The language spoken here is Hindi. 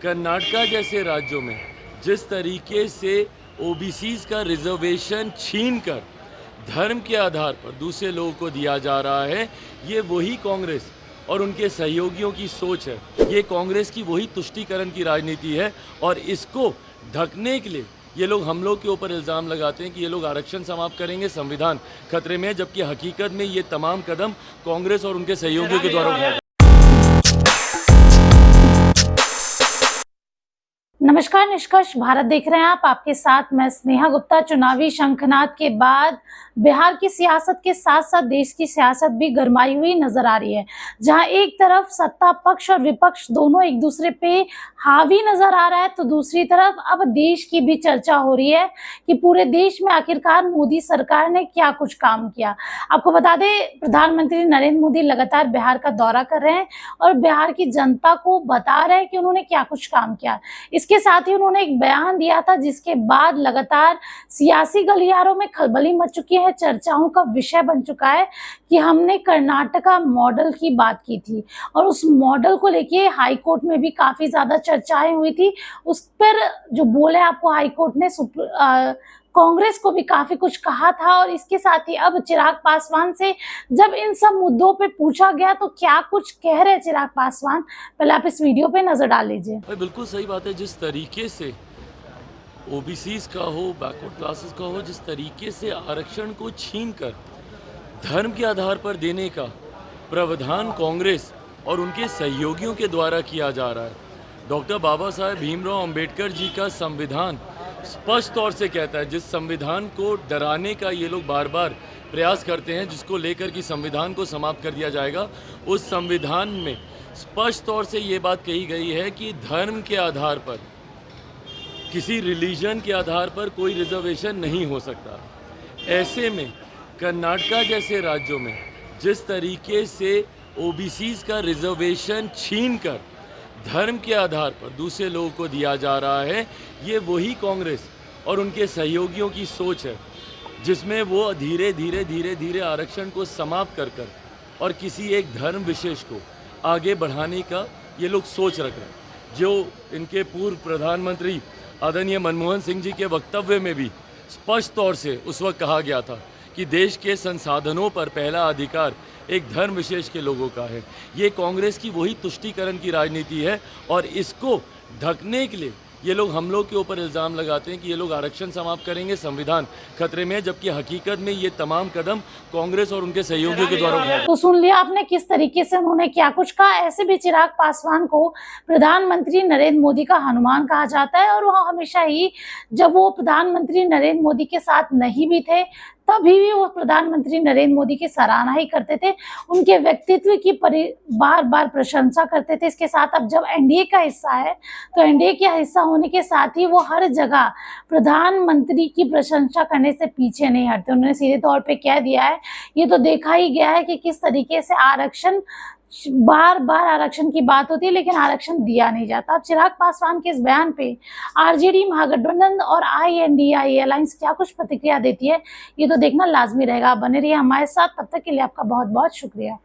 कर्नाटका जैसे राज्यों में जिस तरीके से ओबीसीज का रिजर्वेशन छीनकर धर्म के आधार पर दूसरे लोगों को दिया जा रहा है, ये वही कांग्रेस और उनके सहयोगियों की सोच है। ये कांग्रेस की वही तुष्टीकरण की राजनीति है और इसको ढकने के लिए ये लोग हम लोग के ऊपर इल्ज़ाम लगाते हैं कि ये लोग आरक्षण समाप्त करेंगे, संविधान खतरे में है, जबकि हकीकत में ये तमाम कदम कांग्रेस और उनके सहयोगियों के द्वारा उठाए। नमस्कार, निष्कर्ष भारत देख रहे हैं आप। आपके साथ मैं स्नेहा गुप्ता। चुनावी शंखनाद के बाद बिहार की सियासत के साथ साथ देश की सियासत भी गरमाई हुई नजर आ रही है, जहां एक तरफ सत्ता पक्ष और विपक्ष दोनों एक दूसरे पे हावी नजर आ रहा है, तो दूसरी तरफ अब देश की भी चर्चा हो रही है कि पूरे देश में आखिरकार मोदी सरकार ने क्या कुछ काम किया। आपको बता दें, प्रधानमंत्री नरेंद्र मोदी लगातार बिहार का दौरा कर रहे हैं और बिहार की जनता को बता रहे हैं कि उन्होंने क्या कुछ काम किया। इसके साथ ही उन्होंने एक बयान दिया था, जिसके बाद लगातार सियासी गलियारों में खलबली मच चुकी है, चर्चाओं का विषय बन चुका है कि हमने कर्नाटका मॉडल की बात की थी और उस मॉडल को लेके हाई कोर्ट में भी काफी ज्यादा चर्चाएं हुई थी। उस पर जो बोले आपको हाई कोर्ट ने कांग्रेस को भी काफी कुछ कहा था। और इसके साथ ही अब चिराग पासवान से जब इन सब मुद्दों पे पूछा गया तो क्या कुछ कह रहे चिराग पासवान, पहले आप इस वीडियो पे नजर डाल लीजिए। बिल्कुल सही बात है। जिस तरीके से ओबीसीज का हो, बैकवर्ड क्लासेस का हो, जिस तरीके से आरक्षण को छीनकर धर्म के आधार पर देने का प्रावधान कांग्रेस और उनके सहयोगियों के द्वारा किया जा रहा है। डॉक्टर बाबा साहेब भीमराव अंबेडकर जी का संविधान स्पष्ट तौर से कहता है, जिस संविधान को डराने का ये लोग बार बार प्रयास करते हैं, जिसको लेकर कि संविधान को समाप्त कर दिया जाएगा, उस संविधान में स्पष्ट तौर से ये बात कही गई है कि धर्म के आधार पर, किसी रिलीजन के आधार पर कोई रिजर्वेशन नहीं हो सकता। ऐसे में कर्नाटका जैसे राज्यों में जिस तरीके से ओबीसीज का रिजर्वेशन छीनकर धर्म के आधार पर दूसरे लोगों को दिया जा रहा है, ये वही कांग्रेस और उनके सहयोगियों की सोच है, जिसमें वो धीरे धीरे आरक्षण को समाप्त कर और किसी एक धर्म विशेष को आगे बढ़ाने का ये लोग सोच रख रहे हैं। जो इनके पूर्व प्रधानमंत्री आदरणीय मनमोहन सिंह जी के वक्तव्य में भी स्पष्ट तौर से उस वक्त कहा गया था कि देश के संसाधनों पर पहला अधिकार एक धर्म विशेष के लोगों का है। ये कांग्रेस की वही तुष्टीकरण की राजनीति है और इसको ढकने के लिए ये लोग हम लोग के ऊपर इल्ज़ाम लगाते हैं कि ये लोग आरक्षण समाप्त करेंगे, संविधान खतरे में है, जबकि हकीकत में ये तमाम कदम कांग्रेस और उनके सहयोगियों के द्वारा उठाए। तो सुन लिया आपने किस तरीके से उन्होंने क्या कुछ कहा। ऐसे भी चिराग पासवान को प्रधानमंत्री नरेंद्र मोदी का हनुमान कहा जाता है और वह हमेशा ही, जब वो प्रधानमंत्री नरेंद्र मोदी के साथ नहीं भी थे तभी भी वो प्रधानमंत्री नरेंद्र मोदी की सराहना ही करते थे, उनके व्यक्तित्व की बार बार प्रशंसा करते थे। इसके साथ अब जब एनडीए का हिस्सा है तो एनडीए का हिस्सा होने के साथ ही वो हर जगह प्रधानमंत्री की प्रशंसा करने से पीछे नहीं हटते। उन्होंने सीधे तौर पे कह दिया है, ये तो देखा ही गया है कि किस तरीके से आरक्षण, बार बार आरक्षण की बात होती है लेकिन आरक्षण दिया नहीं जाता। अब चिराग पासवान के इस बयान पे आरजेडी, महागठबंधन और INDIA अलायंस क्या कुछ प्रतिक्रिया देती है, ये तो देखना लाजमी रहेगा। आप बने रहिए हमारे साथ, तब तक के लिए आपका बहुत बहुत शुक्रिया।